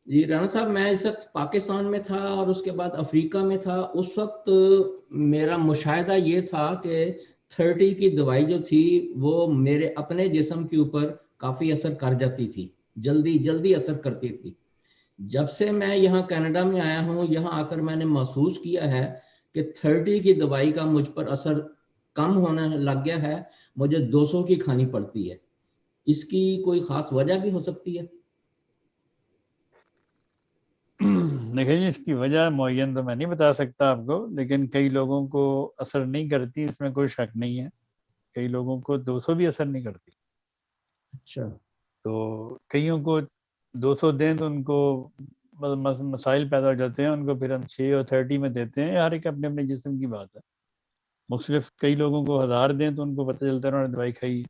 جی رانا صاحب، میں اس وقت پاکستان میں تھا اور اس کے بعد افریقہ میں تھا. اس وقت میرا مشاہدہ یہ تھا کہ 30 کی دوائی جو تھی وہ میرے اپنے جسم کے اوپر کافی اثر کر جاتی تھی، جلدی جلدی اثر کرتی تھی. جب سے میں یہاں کینیڈا میں آیا ہوں، یہاں آ کر میں نے محسوس کیا ہے کہ 30 کی دوائی کا مجھ پر اثر کم ہونے لگ گیا ہے. مجھے 200 کی کھانی پڑتی ہے. اس کی کوئی خاص وجہ بھی ہو سکتی ہے؟ دیکھیں جی، اس کی وجہ معین تو میں نہیں بتا سکتا آپ کو، لیکن کئی لوگوں کو اثر نہیں کرتی، اس میں کوئی شک نہیں ہے. کئی لوگوں کو 200 بھی اثر نہیں کرتی. اچھا. تو کئیوں کو 200 دیں تو ان کو مسائل پیدا ہو جاتے ہیں، ان کو پھر ہم 6 اور 30 میں دیتے ہیں. ہر ایک اپنے اپنے جسم کی بات ہے. مختلف کئی لوگوں کو 1000 دیں تو ان کو پتہ چلتا ہے انہوں نے دوائی کھائی.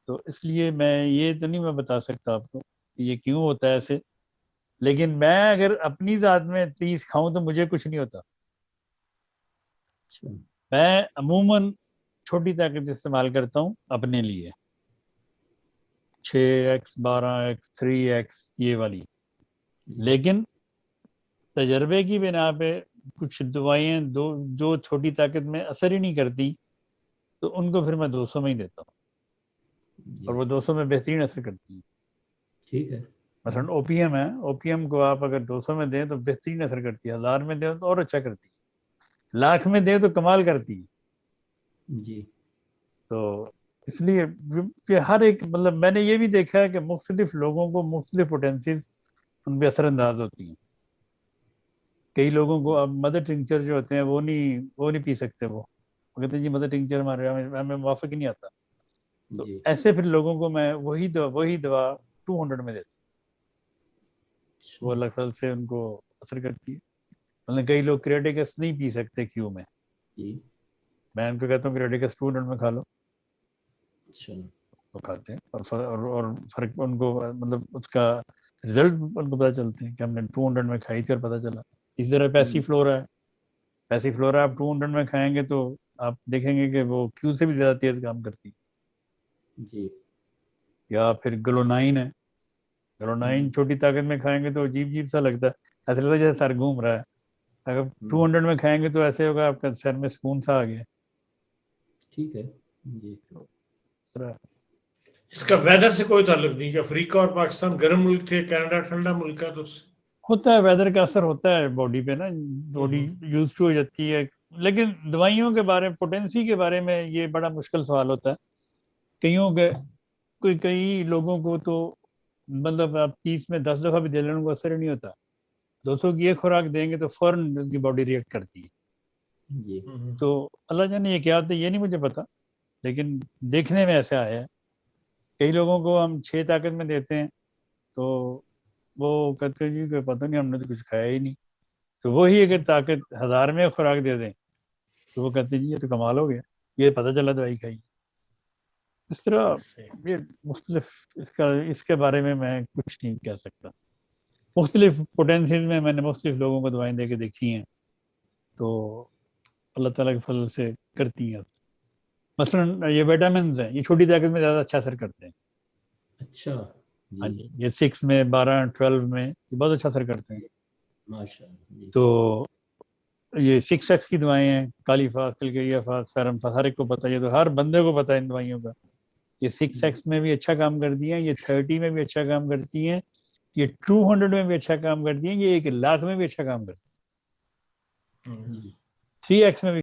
تو اس لیے میں یہ تو نہیں میں بتا سکتا آپ کو کہ یہ کیوں ہوتا ہے ایسے. لیکن میں اگر اپنی ذات میں 30 کھاؤں تو مجھے کچھ نہیں ہوتا. میں عموماً چھوٹی طاقت استعمال کرتا ہوں اپنے لیے، 6x 12x 3x یہ والی. لیکن تجربے کی بنا پہ کچھ دوائیں جو چھوٹی طاقت میں اثر ہی نہیں کرتی تو ان کو پھر میں 200 میں ہی دیتا ہوں، اور وہ 200 میں بہترین اثر کرتی ہیں. ٹھیک ہے. مثلا او پی ایم ہے، او پی ایم کو آپ اگر 200 میں دیں تو بہترین اثر کرتی ہے، 1000 میں دیں تو اور اچھا کرتی ہے، 1,00,000 میں دیں تو کمال کرتی ہے. جی. تو اس لیے کہ ہر ایک مطلب میں نے یہ بھی دیکھا ہے کہ مختلف لوگوں کو مختلف پوٹینسیز ان پہ اثر انداز ہوتی ہیں. کئی لوگوں کو اب مدر ٹنکچر جو ہوتے ہیں وہ نہیں پی سکتے. وہ کہتے ہیں جی مدر ٹنکچر ہمیں موافق نہیں آتا. تو ایسے پھر لوگوں کو میں وہی دوا 200 میں دیتا ہوں. وہ اللہ فضل سے ان کو اثر کرتی ہے. مطلب کئی لوگ کریٹیکس نہیں پی سکتے کیو میں، میں ان کو کہتا ہوں کریٹیکس 200 میں کھا لو. وہ کھاتے ہیں اور فرق ان کو مطلب اس کا رزلٹ ان کو پتہ چلتے ہیں کہ ہم نے 200 میں کھائی تھی اور پتہ چلا. اسی طرح پیسی فلورا آپ 200 میں کھائیں گے تو آپ دیکھیں گے کہ وہ کیو سے بھی زیادہ تیز کام کرتی. جی. یا پھر گلونائن ہے، گلونائن چھوٹی طاقت میں کھائیں گے تو عجیب سا لگتا ہے، ایسا لگتا ہے جیسے سر گھوم رہا ہے. اگر 200 میں کھائیں گے تو ایسے ہوگا آپ کا سر میں سکون سا آ گیا. ٹھیک ہے. جی. اس کا ویدر سے کوئی تعلق نہیں کہ افریقہ اور پاکستان گرم ملک تھے، کینیڈا ٹھنڈا ملک ہے، تو ہوتا ہے ویدر کا اثر ہوتا ہے باڈی پہ نا، باڈی یوز ٹو ہو جاتی ہے. لیکن دوائیوں کے بارے میں پوٹینسی کے بارے میں یہ بڑا مشکل سوال ہوتا ہے. کئی لوگوں کو تو مطلب آپ 30 میں 10 دفعہ بھی دے لیں ان کو اثر ہی نہیں ہوتا. 200 کی ایک خوراک دیں گے تو فوراً ان کی باڈی ریئیکٹ کرتی ہے. جی. تو اللہ جانے یہ کیا ہوتا ہے یہ نہیں مجھے پتا، لیکن دیکھنے میں ایسا آیا ہے. کئی لوگوں کو ہم 6 طاقت میں دیتے ہیں تو وہ کہتے ہیں جی کہ پتہ نہیں ہم نے تو کچھ کھایا ہی نہیں. تو وہی اگر طاقت 1000 میں خوراک دے دیں تو وہ کہتے ہیں جی یہ تو کمال ہو گیا، یہ پتہ چلا دوائی کھائی. اس طرح یہ مختلف اس کے بارے میں کچھ نہیں کہہ سکتا. مختلف پوٹینسیز میں نے مختلف لوگوں کو دوائیں دے کے دیکھی ہیں تو اللہ تعالیٰ کے فضل سے کرتی ہیں. مثلا یہ وٹامنز ہیں، یہ چھوٹی طاقت میں زیادہ اچھا اثر کرتے ہیں. اچھا. ہاں جی، یہ 6 میں 12 12 میں یہ بہت اچھا اثر کرتے ہیں. ماشاءاللہ. تو یہ 6x کی دوائیں ہیں، کالی فاس، کلکیریا فاس، فیرم فاس، ہر ایک کو پتہ ہے، یہ تو ہر بندے کو پتہ ہے ان دوائیوں کا. یہ 6x میں بھی اچھا کام کرتی ہیں، یہ 30 میں بھی اچھا کام کرتی ہیں، یہ 200 میں بھی اچھا کام کرتی ہیں، یہ 1,00,000 میں بھی اچھا کام کرتی ہیں، 3x میں بھی